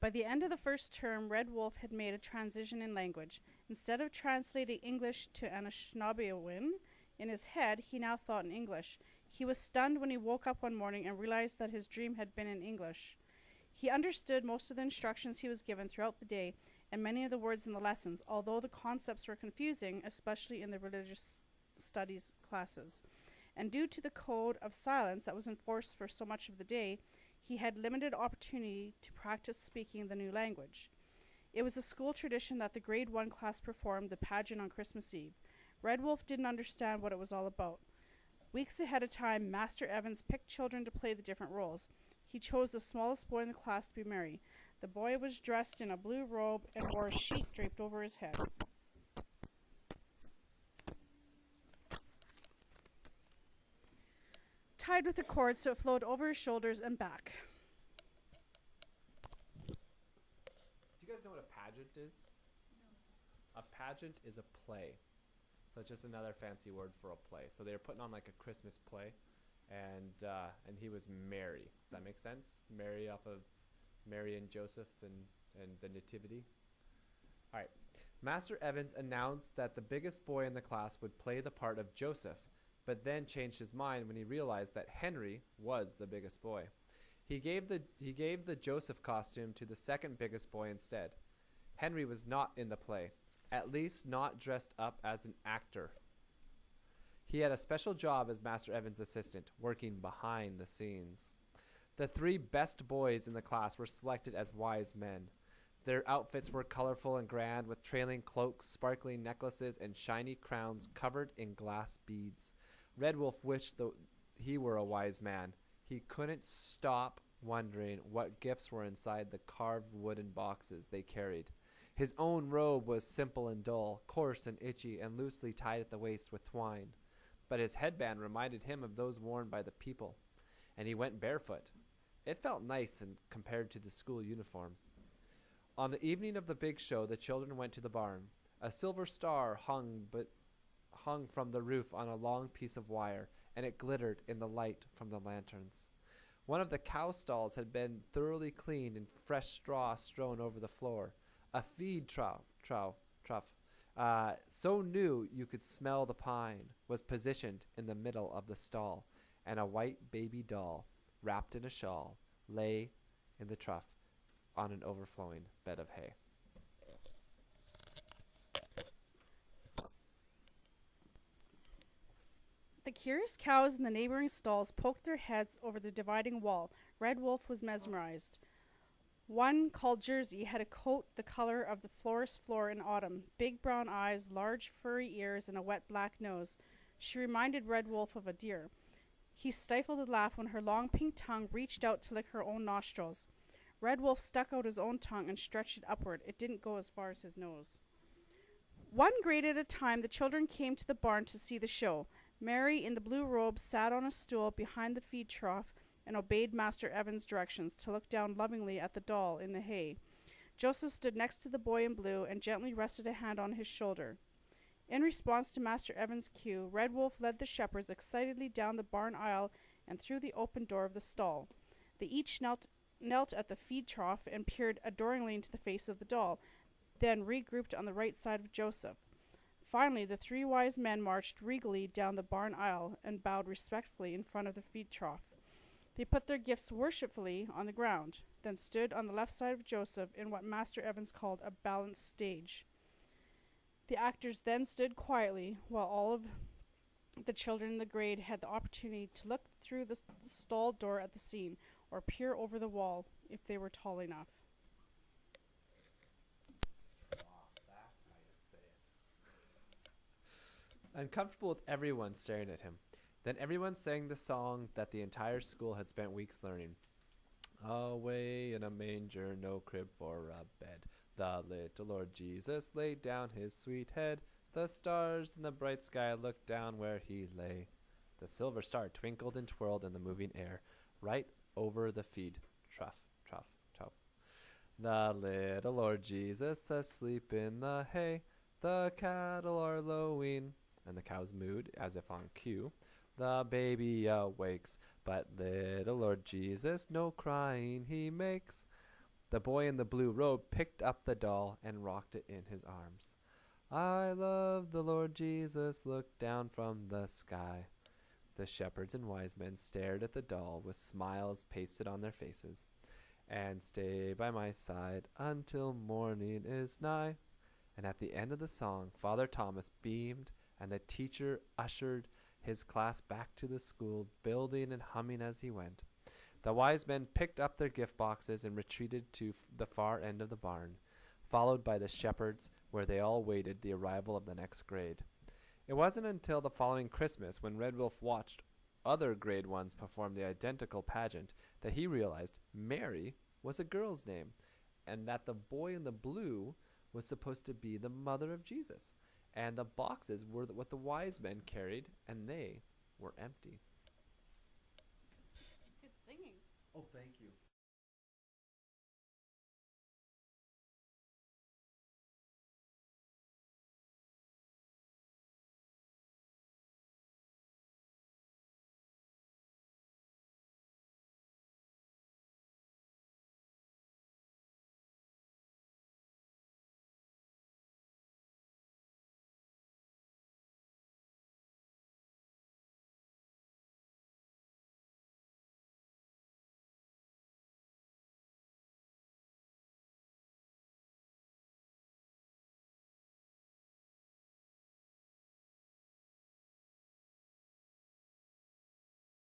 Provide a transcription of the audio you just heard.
By the end of the first term, RedWolf had made a transition in language. Instead of translating English to Anishinaabewin in his head, he now thought in English. He was stunned when he woke up one morning and realized that his dream had been in English. He understood most of the instructions he was given throughout the day and many of the words in the lessons, although the concepts were confusing, especially in the religious studies classes. And due to the code of silence that was enforced for so much of the day, he had limited opportunity to practice speaking the new language. It was a school tradition that the grade 1 class performed the pageant on Christmas Eve. RedWolf didn't understand what it was all about. Weeks ahead of time, Master Evans picked children to play the different roles. He chose the smallest boy in the class to be Mary. The boy was dressed in a blue robe and wore a sheet draped over his head. Tied with a cord so it flowed over his shoulders and back. Do you guys know what a pageant is? A pageant is a play. So it's just another fancy word for a play. So they were putting on like a Christmas play, and he was Mary. Does that make sense? Mary off of Mary and Joseph and the Nativity. All right. Master Evans announced that the biggest boy in the class would play the part of Joseph, but then changed his mind when he realized that Henry was the biggest boy. He gave the Joseph costume to the second biggest boy instead. Henry was not in the play, at least not dressed up as an actor. He had a special job as Master Evans' assistant, working behind the scenes. The three best boys in the class were selected as wise men. Their outfits were colorful and grand, with trailing cloaks, sparkling necklaces, and shiny crowns covered in glass beads. RedWolf wished he were a wise man. He couldn't stop wondering what gifts were inside the carved wooden boxes they carried. His own robe was simple and dull, coarse and itchy, and loosely tied at the waist with twine. But his headband reminded him of those worn by the people, and he went barefoot. It felt nice and compared to the school uniform. On the evening of the big show, the children went to the barn. A silver star hung from the roof on a long piece of wire, and it glittered in the light from the lanterns. One of the cow stalls had been thoroughly cleaned and fresh straw strewn over the floor. A feed trough, so new you could smell the pine, was positioned in the middle of the stall, and a white baby doll, wrapped in a shawl, lay in the trough on an overflowing bed of hay. The curious cows in the neighboring stalls poked their heads over the dividing wall. RedWolf was mesmerized. One, called Jersey, had a coat the color of the florist's floor in autumn, big brown eyes, large furry ears, and a wet black nose. She reminded RedWolf of a deer. He stifled a laugh when her long pink tongue reached out to lick her own nostrils. RedWolf stuck out his own tongue and stretched it upward. It didn't go as far as his nose. One grade at a time, the children came to the barn to see the show. Mary, in the blue robe, sat on a stool behind the feed trough and obeyed Master Evans' directions to look down lovingly at the doll in the hay. Joseph stood next to the boy in blue and gently rested a hand on his shoulder. In response to Master Evans' cue, RedWolf led the shepherds excitedly down the barn aisle and through the open door of the stall. They each knelt at the feed trough and peered adoringly into the face of the doll, then regrouped on the right side of Joseph. Finally, the three wise men marched regally down the barn aisle and bowed respectfully in front of the feed trough. They put their gifts worshipfully on the ground, then stood on the left side of Joseph in what Master Evans called a balanced stage. The actors then stood quietly while all of the children in the grade had the opportunity to look through the stall door at the scene or peer over the wall if they were tall enough. That's how you say it. Uncomfortable with everyone staring at him. Then everyone sang the song that the entire school had spent weeks learning. Away in a manger, no crib for a bed. The little Lord Jesus laid down his sweet head. The stars in the bright sky looked down where he lay. The silver star twinkled and twirled in the moving air, right over the feed trough. The little Lord Jesus asleep in the hay. The cattle are lowing, and the cows mooed as if on cue. The baby awakes, but little Lord Jesus no crying he makes. The boy in the blue robe picked up the doll and rocked it in his arms. I love the Lord Jesus, looked down from the sky. The shepherds and wise men stared at the doll with smiles pasted on their faces. And stay by my side until morning is nigh. And at the end of the song, Father Thomas beamed, and the teacher ushered his class back to the school, building and humming as he went. The wise men picked up their gift boxes and retreated to the far end of the barn, followed by the shepherds, where they all waited the arrival of the next grade. It wasn't until the following Christmas, when Red Wolf watched other grade ones perform the identical pageant, that he realized Mary was a girl's name, and that the boy in the blue was supposed to be the mother of Jesus. And the boxes were what the wise men carried, and they were empty. Good singing. Oh, thank